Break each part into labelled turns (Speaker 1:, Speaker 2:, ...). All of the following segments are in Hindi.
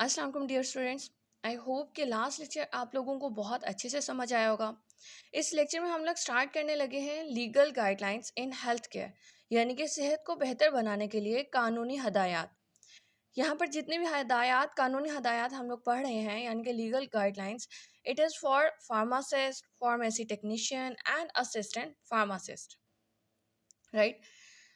Speaker 1: अस्सलाम वालेकुम डियर स्टूडेंट्स। आई होप कि लास्ट लेक्चर आप लोगों को बहुत अच्छे से समझ आया होगा। इस लेक्चर में हम लोग स्टार्ट करने लगे हैं legal guidelines in health care, यानी कि सेहत को बेहतर बनाने के लिए कानूनी हदायत। यहाँ पर जितने भी हदायत कानूनी हदायत हम लोग पढ़ रहे हैं यानी कि legal guidelines, it is for pharmacist, pharmacy technician and assistant pharmacist, right.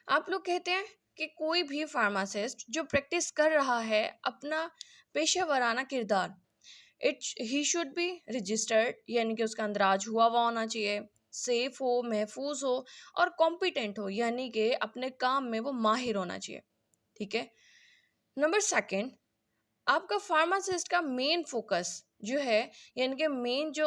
Speaker 1: आप लोग कहते हैं कि कोई भी फार्मासिस्ट जो प्रैक्टिस कर रहा है अपना पेशेवराना किरदार, it he should be registered, यानी कि उसका अंदराज हुआ होना चाहिए, सेफ हो, महफूज हो और कॉम्पिटेंट हो, यानी कि अपने काम में वो माहिर होना चाहिए। ठीक है। नंबर सेकंड, आपका फार्मासिस्ट का मेन फोकस जो है, यानी कि मेन जो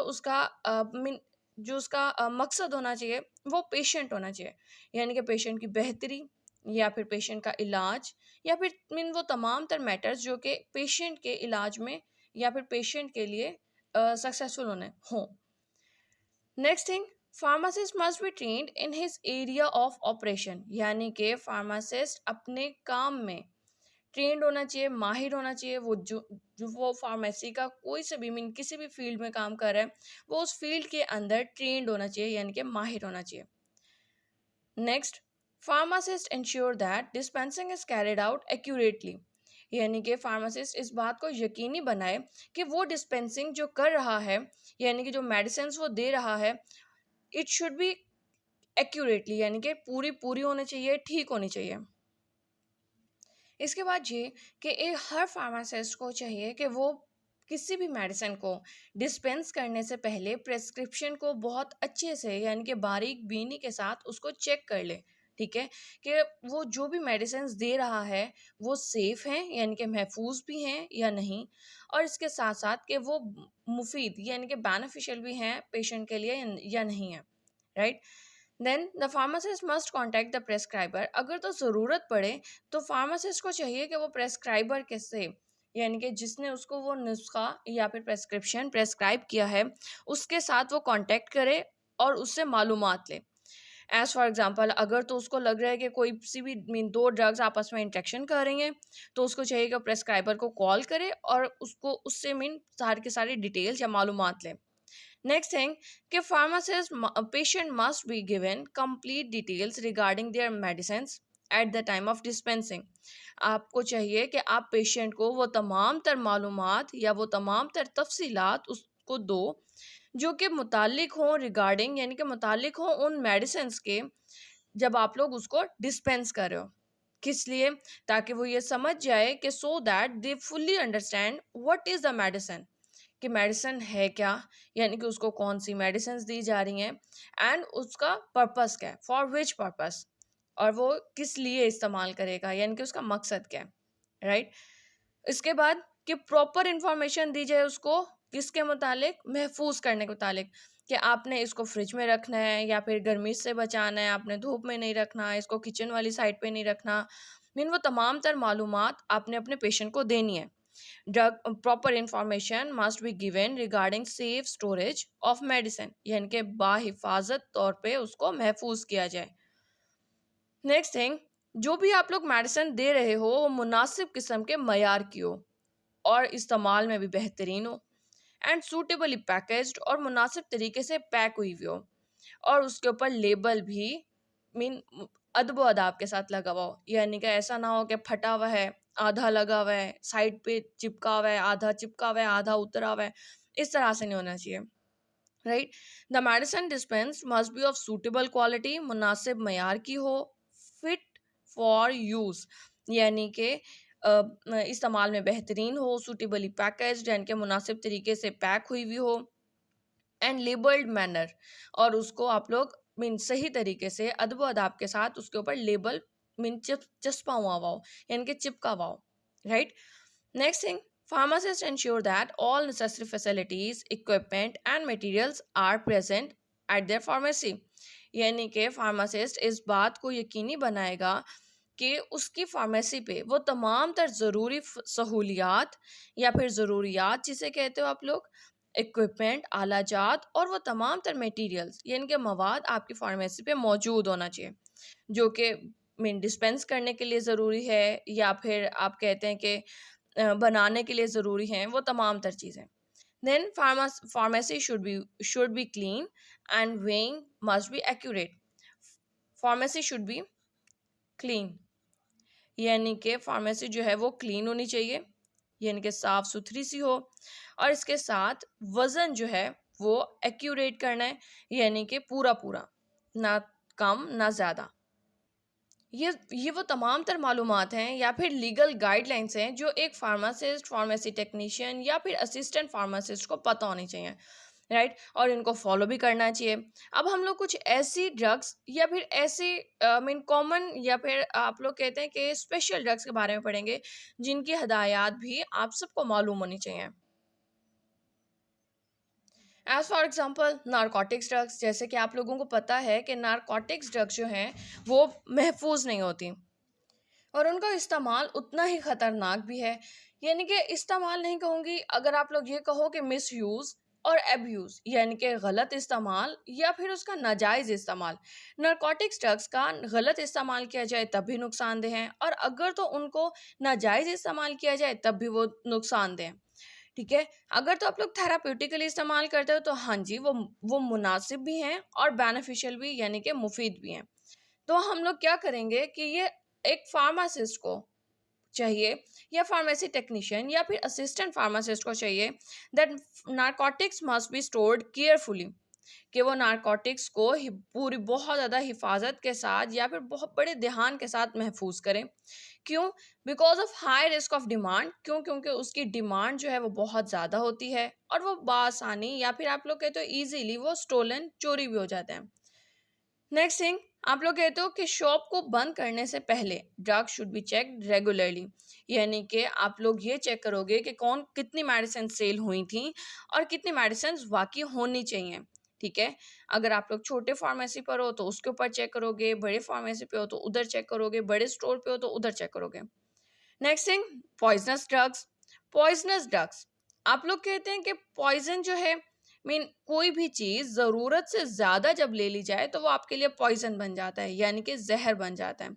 Speaker 1: उसका मकसद होना चाहिए वो पेशेंट होना चाहिए, यानी कि पेशेंट की बेहतरी या फिर पेशेंट का इलाज या फिर मीन वो तमाम तर मैटर्स जो कि पेशेंट के इलाज में या फिर पेशेंट के लिए सक्सेसफुल होने हों। Next thing, pharmacist must be trained in his area of operation, यानी कि फार्मासिस्ट अपने काम में ट्रेंड होना चाहिए, माहिर होना चाहिए। वो जो वो फार्मेसी का कोई से भी मीन किसी भी फील्ड में काम कर रहा है, वो उस फील्ड के अंदर ट्रेंड होना चाहिए, यानी कि माहिर होना चाहिए। Next, pharmacist ensure that dispensing is carried out accurately, यानी कि फार्मासिस्ट इस बात को यकीनी बनाए कि वो डिस्पेंसिंग जो कर रहा है, यानी कि जो मेडिसिन वो दे रहा है, इट शुड बी एक्यूरेटली, यानी कि पूरी पूरी होनी चाहिए, ठीक होनी चाहिए। इसके बाद ये कि एक हर फार्मासिस्ट को चाहिए कि वो किसी भी मेडिसिन को डिस्पेंस करने से पहले प्रेस्क्रिप्शन को बहुत अच्छे से, यानी कि बारीक बीनी के साथ उसको चेक कर ले। ठीक है, कि वो जो भी मेडिसिन दे रहा है वो सेफ़ हैं, यानी कि महफूज भी हैं या नहीं, और इसके साथ साथ कि वो मुफीद यानी कि बेनिफिशियल भी हैं पेशेंट के लिए या नहीं है, right. Then the pharmacist must contact the prescriber, अगर तो ज़रूरत पड़े तो फार्मासिस्ट को चाहिए कि वो प्रेस्क्राइबर के से, यानी कि जिसने उसको वो नुस्खा या फिर प्रेस्क्रिप्शन प्रेस्क्राइब किया है उसके साथ वो कांटेक्ट करे और उससे मालूमात ले। एज फॉर एग्जांपल, अगर तो उसको लग रहा है कि कोई सी भी मीन दो ड्रग्स आपस में इंटरेक्शन कर रही हैं, तो उसको चाहिए कि प्रेस्क्राइबर को कॉल करे और उसको उससे मीन सारी की सारी डिटेल्स या मालूमात ले। Next thing, कि pharmacist patient must be given complete details regarding their medicines at the time of dispensing. आपको चाहिए कि आप पेशेंट को वो तमाम तर मालूमात या वो तमाम तर तफसीलात उसको दो जो कि मुतालिक हों रिगार्डिंग, यानी कि मुतालिक हों उन मेडिसिन के, जब आप लोग उसको डिस्पेंस कर रहे हो। किस लिए? ताकि वो ये समझ जाए कि so that they fully understand what is the medicine, कि मेडिसिन है क्या, यानी कि उसको कौन सी मेडिसिन दी जा रही हैं एंड उसका पर्पस क्या है, फॉर विच पर्पस, और वो किस लिए इस्तेमाल करेगा, यानी कि उसका मकसद क्या है, राइट। इसके बाद कि प्रॉपर इंफॉर्मेशन दी जाए उसको किसके मुतालिक, महफूज करने के मुतालिक, कि आपने इसको फ्रिज में रखना है या फिर गर्मी से बचाना है, आपने धूप में नहीं रखना, इसको किचन वाली साइड पे नहीं रखना, मीन वो तमाम तर मालूमात आपने अपने पेशेंट को देनी है। Drug proper information must be given regarding safe storage of medicine, यानी कि बाहिफाजत तौर पे उसको महफूज किया जाए। नेक्स्ट थिंग, जो भी आप लोग मेडिसिन दे रहे हो वो मुनासिब किस्म के मयार की हो और इस्तेमाल में भी बेहतरीन हो, एंड सूटेबली पैकेज्ड और मुनासिब तरीके से पैक हुई हुई हो, और उसके ऊपर लेबल भी मीन अदब अदाब के साथ लगा हुआ हो, यानी कि ऐसा ना हो कि फटा हुआ है, आधा लगा हुआ है, साइड पे चिपका हुआ है, आधा चिपका हुआ है, आधा उतरा हुआ है, इस तरह से नहीं होना चाहिए, right. The medicine dispense must be of suitable quality, मुनासिब मयार की हो, फिट फॉर यूज़, यानी कि इस्तेमाल में बेहतरीन हो, सूटेबली पैकेज यानी कि मुनासिब तरीके से पैक हुई हुई हो, एंड लेबल्ड मैनर, और उसको आप लोग मीन सही तरीके से अदब अदाब के साथ उसके ऊपर लेबल मीन चस्पा हुआ हो, यानी कि चिपका हुआ हो, right. Next thing, pharmacists ensure that all necessary facilities, equipment and materials are present at their pharmacy, यानी कि फार्मासिस्ट इस बात को यकीनी बनाएगा कि उसकी फार्मेसी पे वो तमाम तर ज़रूरी सहूलियात या फिर ज़रूरियात जिसे कहते हो आप लोग, इक्विपमेंट, आलाजात और वो तमाम तर मटेरियल्स, यानी कि मवाद आपकी फार्मेसी पे मौजूद होना चाहिए, जो कि मीन डिस्पेंस करने के लिए ज़रूरी है, या फिर आप कहते हैं कि बनाने के लिए ज़रूरी हैं, वो तमाम तर चीज़ें। Then pharmacy should be clean and weighing must be accurate. Pharmacy should be clean, यानी कि फार्मेसी जो है वो क्लीन होनी चाहिए, यानी कि साफ़ सुथरी सी हो, और इसके साथ वज़न जो है वो एक्यूरेट करना है, यानी कि पूरा पूरा, ना कम ना ज़्यादा। ये वो तमाम तर मालूमात हैं या फिर लीगल गाइडलाइंस हैं जो एक फार्मासिस्ट, फार्मेसी टेक्नीशियन या फिर असिस्टेंट फार्मासिस्ट को पता होनी चाहिए, राइट, और इनको फॉलो भी करना चाहिए। अब हम लोग कुछ ऐसी ड्रग्स या फिर ऐसी मीन कॉमन या फिर आप लोग कहते हैं कि स्पेशल ड्रग्स के बारे में पढ़ेंगे जिनकी हदायत भी आप सबको मालूम होनी चाहिए। As for example narcotics drugs, जैसे कि आप लोगों को पता है कि नारकोटिक्स ड्रग्स जो हैं वो महफूज नहीं होती और उनका इस्तेमाल उतना ही ख़तरनाक भी है। यानी कि इस्तेमाल नहीं कहूँगी, अगर आप लोग ये कहो कि मिस यूज़ और एब्यूज़, यानी कि गलत इस्तेमाल या फिर उसका नाजायज़ इस्तेमाल। नारकोटिक्स ड्रग्स का गलत इस्तेमाल किया जाए तब भी नुकसानदेह हैं, और अगर तो उनको नाजायज़ इस्तेमाल किया जाए तब भी वो नुकसानदेह हैं। ठीक है, अगर तो आप लोग थेराप्यूटिकली इस्तेमाल करते हो तो हाँ जी, वो मुनासिब भी हैं और बेनिफिशियल भी, यानी कि मुफीद भी हैं। तो हम लोग क्या करेंगे कि ये एक फार्मासिस्ट को चाहिए या फार्मेसी टेक्नीशियन या फिर असिस्टेंट फार्मासिस्ट को चाहिए that narcotics must be stored carefully, कि वो नारकोटिक्स को पूरी बहुत ज़्यादा हिफाजत के साथ या फिर बहुत बड़े ध्यान के साथ महफूज करें। क्यों? Because of high risk of demand. क्यों? क्योंकि उसकी डिमांड जो है वो बहुत ज़्यादा होती है और वो बासानी या फिर आप लोग कहते हो ईजीली वो स्टोलन, चोरी भी हो जाते हैं। नेक्स्ट थिंग, आप लोग कहते हो कि शॉप को बंद करने से पहले drug should be check regularly, यानी कि आप लोग ये चेक करोगे कि कौन कितनी मेडिसिन सेल हुई थी और कितनी मेडिसिन वाकई होनी चाहिए। ठीक है, अगर आप लोग छोटे फार्मेसी पर हो तो उसके ऊपर चेक करोगे, बड़े फार्मेसी पे हो तो उधर चेक करोगे, बड़े स्टोर पे हो तो उधर चेक करोगे। Next thing, poisonous drugs. Poisonous drugs, आप लोग कहते हैं कि पॉइजन जो है, मीन कोई भी चीज जरूरत से ज्यादा जब ले ली जाए तो वो आपके लिए पॉइजन बन जाता है, यानी कि जहर बन जाता है।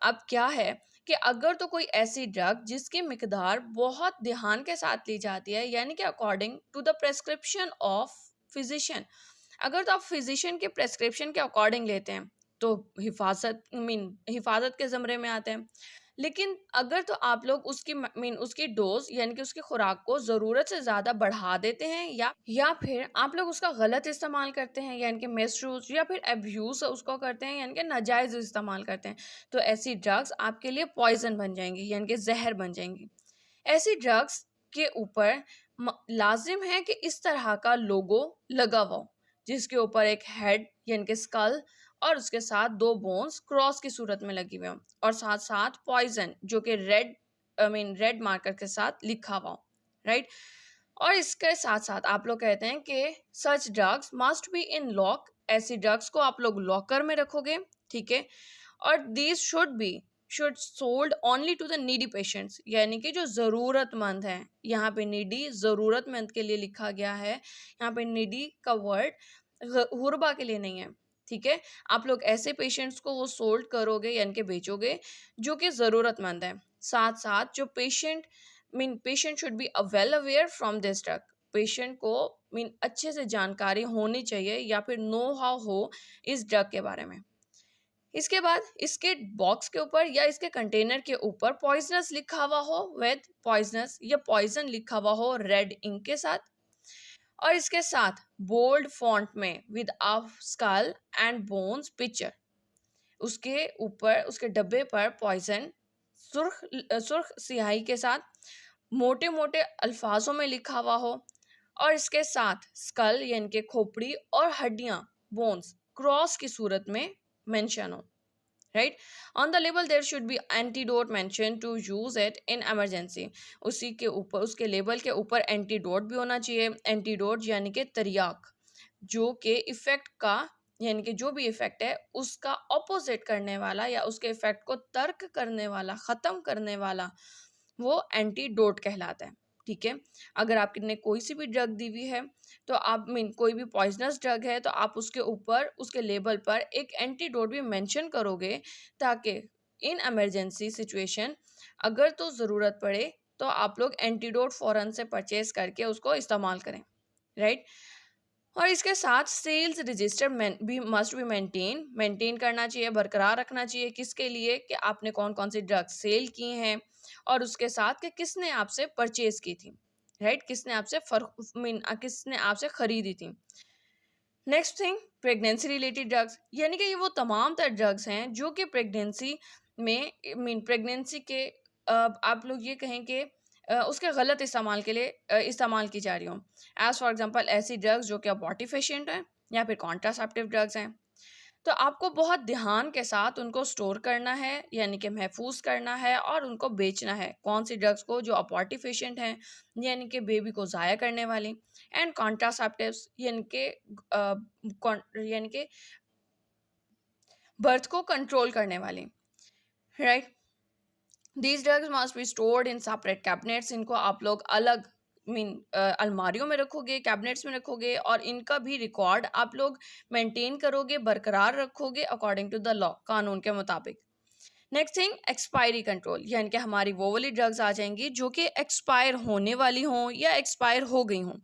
Speaker 1: अब क्या है कि अगर तो कोई ऐसी ड्रग जिसकी मिकदार बहुत ध्यान के साथ ली जाती है, यानी कि according to the prescription of physician, अगर तो आप फिजिशियन के प्रेस्क्रिप्शन के अकॉर्डिंग लेते हैं तो हिफाजत के ज़मरे में आते हैं। लेकिन अगर तो आप लोग उसकी उसकी डोज, यानी कि उसकी खुराक को ज़रूरत से ज़्यादा बढ़ा देते हैं या फिर आप लोग उसका गलत इस्तेमाल करते हैं, यानी कि मिसयूज या फिर अब्यूज़ उसको करते हैं, यानी कि नाजायज़ इस्तेमाल करते हैं, तो ऐसी ड्रग्स आपके लिए पॉइजन बन जाएंगी, यानी कि जहर बन जाएंगी। ऐसी ड्रग्स के ऊपर लाजिम है कि इस तरह का लोगो लगा हुआ हो, जिसके ऊपर एक हेड यानी कि स्कल और उसके साथ दो बोन्स क्रॉस की सूरत में लगी हुई हो, और साथ साथ पॉइजन जो कि रेड मार्कर के साथ लिखा हुआ हो, राइट। और इसके साथ साथ आप लोग कहते हैं कि such drugs must be in lock, ऐसी ड्रग्स को आप लोग लॉकर में रखोगे, ठीक है। और these should sold only to the needy patients, यानी कि जो ज़रूरतमंद हैं। यहाँ पे नीडी ज़रूरतमंद के लिए लिखा गया है, यहाँ पे नीडी का वर्ड गुरबा के लिए नहीं है, ठीक है। आप लोग ऐसे पेशेंट्स को वो सोल्ड करोगे यानी कि बेचोगे जो कि ज़रूरतमंद है। साथ साथ जो patient should be well aware from this drug, patient को अच्छे से जानकारी होनी चाहिए या फिर नो हाउ हो इस ड्रग के बारे में। इसके बाद इसके बॉक्स के ऊपर या इसके कंटेनर के ऊपर पॉइजनस लिखा हुआ हो, विद पॉइजनस या पॉइजन लिखा हुआ हो रेड इंक के साथ, और इसके साथ बोल्ड फॉन्ट में with a skull and bones picture, उसके ऊपर उसके डब्बे पर पॉइजन सुर्ख स्याही के साथ मोटे मोटे अल्फाजों में लिखा हुआ हो, और इसके साथ स्कल यानी कि खोपड़ी और हड्डियां बोन्स क्रॉस की सूरत में मेंशन हो, right. On the label there should be antidote mention to use it in emergency, उसी के ऊपर उसके लेबल के ऊपर एंटीडोट भी होना चाहिए। एंटीडोट यानी कि तरियाक, जो कि इफेक्ट का यानी कि जो भी इफेक्ट है उसका ऑपोजिट करने वाला या उसके इफेक्ट को तर्क करने वाला, ख़त्म करने वाला, वो एंटीडोट कहलाता है, ठीक है। अगर आपने कोई सी भी ड्रग दी हुई है तो आप कोई भी पॉइजनस ड्रग है तो आप उसके ऊपर उसके लेबल पर एक एंटीडोट भी मेंशन करोगे, ताकि इन इमरजेंसी सिचुएशन अगर तो ज़रूरत पड़े तो आप लोग एंटीडोट फ़ौरन से परचेज करके उसको इस्तेमाल करें, राइट। और इसके साथ सेल्स रजिस्टर भी मस्ट बी मेंटेन करना चाहिए, बरकरार रखना चाहिए। किसके लिए? कि आपने कौन कौन सी ड्रग्स सेल की हैं, और उसके साथ कि किसने आपसे परचेज की थी, राइट, किसने आपसे खरीदी थी। Next thing, pregnancy related drugs, यानी कि ये वो तमाम तर ड्रग्स हैं जो कि प्रेगनेंसी में प्रेगनेंसी के आप लोग ये कहें कि उसके गलत इस्तेमाल के लिए इस्तेमाल की जा रही हो। एज फॉर एग्जांपल ऐसी ड्रग्स जो कि अबॉर्टिफिशिएंट हैं या फिर कॉन्ट्रासेप्टिव ड्रग्स हैं। तो आपको बहुत ध्यान के साथ उनको स्टोर करना है, यानी कि महफूज करना है, और उनको बेचना है। कौन सी ड्रग्स को? जो अबॉर्टिफिशिएंट हैं, यानी कि बेबी को ज़ाया करने वाली, एंड कॉन्ट्रासेप्टिव्स यानी कि बर्थ को कंट्रोल करने वाली, right. These drugs must be stored in separate cabinets. इनको आप लोग अलग अलमारियों में रखोगे, कैबिनेट्स में रखोगे, और इनका भी रिकॉर्ड आप लोग मेंटेन करोगे, बरकरार रखोगे अकॉर्डिंग टू द लॉ, कानून के मुताबिक। नेक्स्ट थिंग, एक्सपायरी कंट्रोल, यानी कि हमारी वो वाली ड्रग्स आ जाएंगी जो कि एक्सपायर होने वाली हों या एक्सपायर हो गई हों।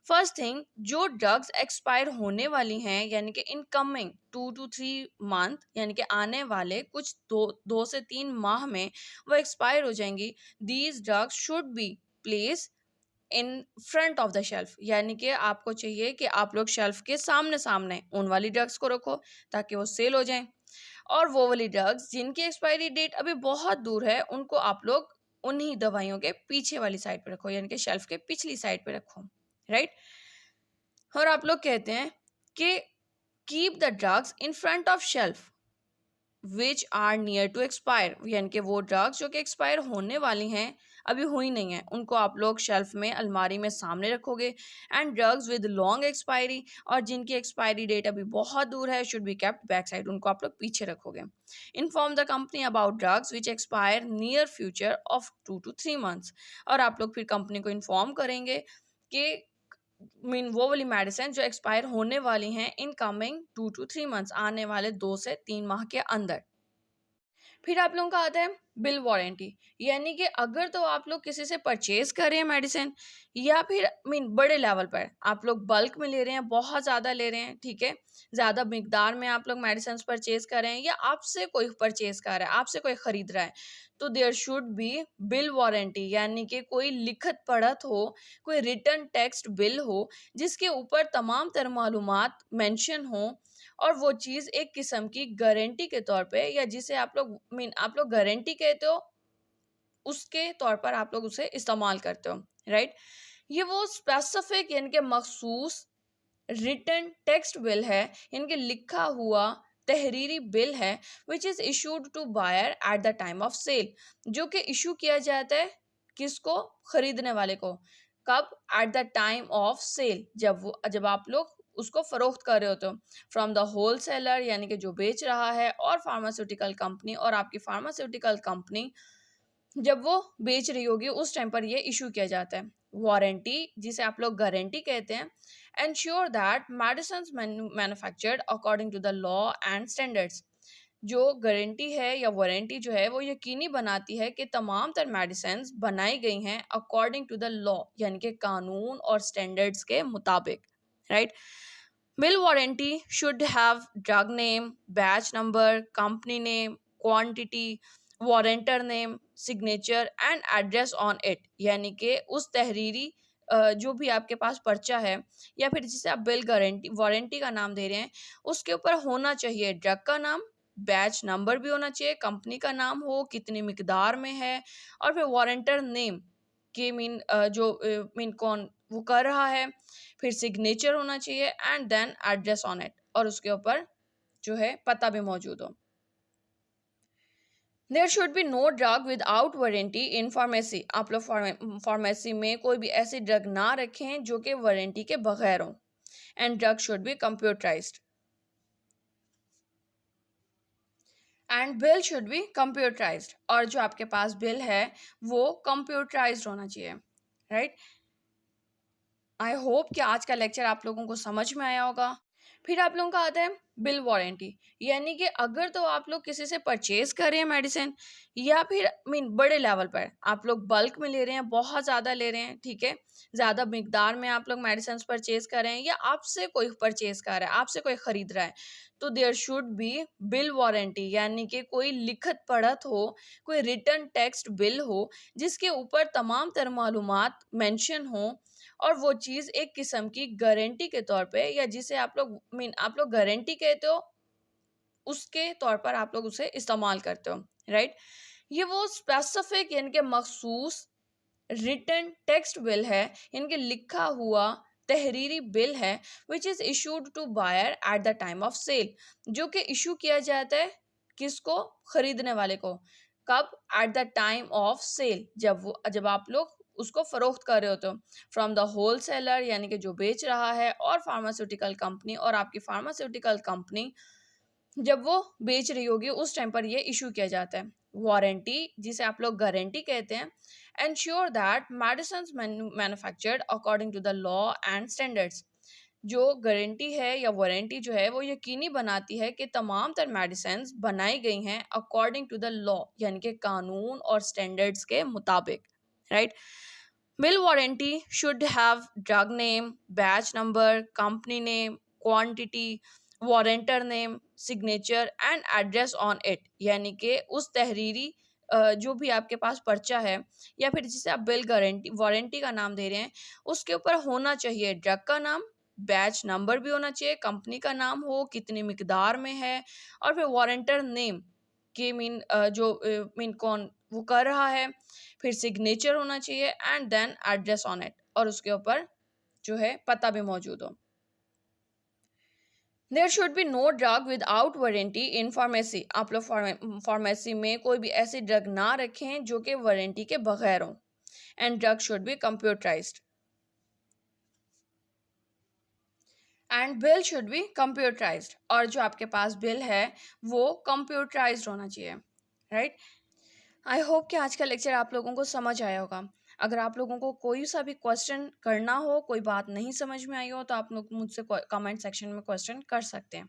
Speaker 1: फर्स्ट थिंग, जो ड्रग्स एक्सपायर होने वाली हैं, यानी कि इन कमिंग 2 to 3 मंथ, यानी कि आने वाले कुछ 2 से 3 माह में वो एक्सपायर हो जाएंगी। These drugs should be place in front of the shelf, यानी कि आपको चाहिए कि आप लोग शेल्फ के सामने सामने उन वाली ड्रग्स को रखो ताकि वो सेल हो जाएं। और वो वाली ड्रग्स जिनकी एक्सपायरी डेट अभी बहुत दूर है, उनको आप लोग उन्हीं दवाइयों के पीछे वाली साइड पे रखो, यानी कि शेल्फ के पिछली साइड पे रखो, राइट। और आप लोग कहते हैं कि keep the drugs in front of shelf which are near to expire, यानी कि वो ड्रग्स जो कि एक्सपायर होने वाली हैं, अभी हुई नहीं है, उनको आप लोग शेल्फ में, अलमारी में सामने रखोगे। And drugs with long expiry, और जिनकी एक्सपायरी डेट अभी बहुत दूर है, should be kept back side, उनको आप लोग पीछे रखोगे। Inform the company about drugs which expire near future of 2 to 3 months, और आप लोग फिर कंपनी को इन्फॉर्म करेंगे कि वो वाली मेडिसिन जो एक्सपायर होने वाली हैं इन कमिंग 2 to 3 मंथ्स, आने वाले 2 से 3 माह के अंदर। फिर आप लोगों का आता है बिल वारंटी, यानी कि अगर तो आप लोग किसी से परचेज कर रहे हैं मेडिसिन, या फिर बड़े लेवल पर आप लोग बल्क में ले रहे हैं, बहुत ज़्यादा ले रहे हैं, ठीक है, ज़्यादा मिकदार में आप लोग मेडिसिन परचेज कर रहे हैं, या आपसे कोई परचेज कर रहा है, आपसे कोई खरीद रहा है, तो there should be bill warranty, यानी कि कोई लिखत पढ़त हो, कोई रिटर्न टेक्स्ट बिल हो, जिसके ऊपर तमाम तर मालूमात मेंशन हो, और वो चीज़ एक किस्म की गारंटी के तौर पे, या जिसे आप लोग गारंटी कहते हो, उसके तौर पर आप लोग उसे इस्तेमाल करते हो, राइट। ये वो स्पेसिफिक यानी कि मखसूस रिटन टेक्स्ट बिल है, यानी कि लिखा हुआ तहरीरी बिल है, which is issued to buyer at the time of sale, जो कि इशू किया जाता है किसको? खरीदने वाले को। कब? At the time of sale, जब आप लोग उसको फरोख्त कर रहे होते हो, फ्रॉम द होल सेलर, यानी कि जो बेच रहा है, और फार्मास्यूटिकल कंपनी, और आपकी फार्मास्यूटिकल कंपनी जब वो बेच रही होगी उस टाइम पर ये इशू किया जाता है। वारंटी, जिसे आप लोग गारंटी कहते हैं, ensure that medicines manufactured according to the law and standards. जो गारंटी है या वारंटी जो है वो यकीनी बनाती है कि तमाम तर मेडिसिन्स बनाई गई हैं अकॉर्डिंग टू द लॉ, यानी कि कानून और स्टैंडर्ड्स के मुताबिक, right. Bill warranty should have drug name, batch number, company name, quantity, warrantor name, signature and address on it, यानी कि उस तहरीरी जो भी आपके पास पर्चा है, या फिर जिसे आप बिल गारंटी वारंटी का नाम दे रहे हैं, उसके ऊपर होना चाहिए ड्रग का नाम, बैच नंबर भी होना चाहिए, कंपनी का नाम हो, कितनी मिकदार में है, और फिर वारंटर नेम कि कौन वो कर रहा है, फिर सिग्नेचर होना चाहिए, and then address on it, और उसके ऊपर जो है पता भी मौजूद हो। There should be no drug without warranty in pharmacy, आप लोग फार्मेसी में कोई भी ऐसी ड्रग ना रखें जो कि वारंटी के बगैर हो। And drug should B computerised, and bill should be computerised, और जो आपके पास बिल है वो कंप्यूटराइज्ड होना चाहिए, राइट। आई होप कि आज का लेक्चर आप लोगों को समझ में आया होगा। फिर आप लोगों का आता है बिल वारंटी, यानी कि अगर तो आप लोग किसी से परचेज कर रहे हैं मेडिसिन, या फिर मीन बड़े लेवल पर आप लोग बल्क में ले रहे हैं, बहुत ज़्यादा ले रहे हैं, ठीक है, ज़्यादा मिकदार में आप लोग मेडिसिन परचेज कर रहे हैं, या आपसे कोई परचेज कर रहा है, आपसे कोई खरीद रहा है, तो there should be bill warranty, यानी कि कोई लिखत पढ़त हो, कोई रिटर्न टेक्स्ट बिल हो, जिसके ऊपर तमाम तर मालूमात मेंशन हो, और वो चीज़ एक किस्म की गारंटी के तौर पे, या जिसे आप लोग आप लोग गारंटी कहते हो, उसके तौर पर आप लोग उसे इस्तेमाल करते हो, राइट। ये वो स्पेसिफिक यानी कि मखसूस रिटन टेक्स्ट बिल है, यानी कि लिखा हुआ तहरीरी बिल है, which is issued to buyer at the time of sale, जो कि इशू किया जाता है किसको, खरीदने वाले को, कब, at the time of sale, जब आप लोग उसको फरोख्त कर रहे होते हो, फ्रॉम द होल सेलर, यानी कि जो बेच रहा है, और फार्मास्यूटिकल कंपनी, और आपकी फार्मास्यूटिकल कंपनी जब वो बेच रही होगी उस टाइम पर ये इशू किया जाता है। वारंटी, जिसे आप लोग गारंटी कहते हैं, ensure that medicine manufactured according to the law and standards, जो गारंटी है या वारंटी जो है वो यकीनी बनाती है कि तमाम तर मेडिसिन बनाई गई हैं अकॉर्डिंग टू द लॉ, यानी कि कानून और स्टैंडर्ड्स के मुताबिक, right. Bill warranty should have drug name, batch number, company name, quantity, warrantor name, signature and address on it, यानी कि उस तहरीरी जो भी आपके पास पर्चा है, या फिर जिसे आप बिल गारंटी वारंटी का नाम दे रहे हैं, उसके ऊपर होना चाहिए ड्रग का नाम, बैच नंबर भी होना चाहिए, कंपनी का नाम हो, कितनी मिकदार में है, और फिर वारंटर नेम के मीन कौन वो कर रहा है, फिर सिग्नेचर होना चाहिए, and then address on it, और उसके ऊपर जो है पता भी मौजूद हो। There should be no drug without warranty in pharmacy, आप लोग फार्मेसी में कोई भी ऐसी ड्रग ना रखें जो कि वारंटी के बगैर हो, and drug should B computerised, and bill should be computerised, और जो आपके पास बिल है वो कंप्यूटराइज्ड होना चाहिए, राइट। आई होप कि आज का लेक्चर आप लोगों को समझ आया होगा। अगर आप लोगों को कोई सा भी क्वेश्चन करना हो, कोई बात नहीं समझ में आई हो, तो आप लोग मुझसे कमेंट सेक्शन में क्वेश्चन कर सकते हैं।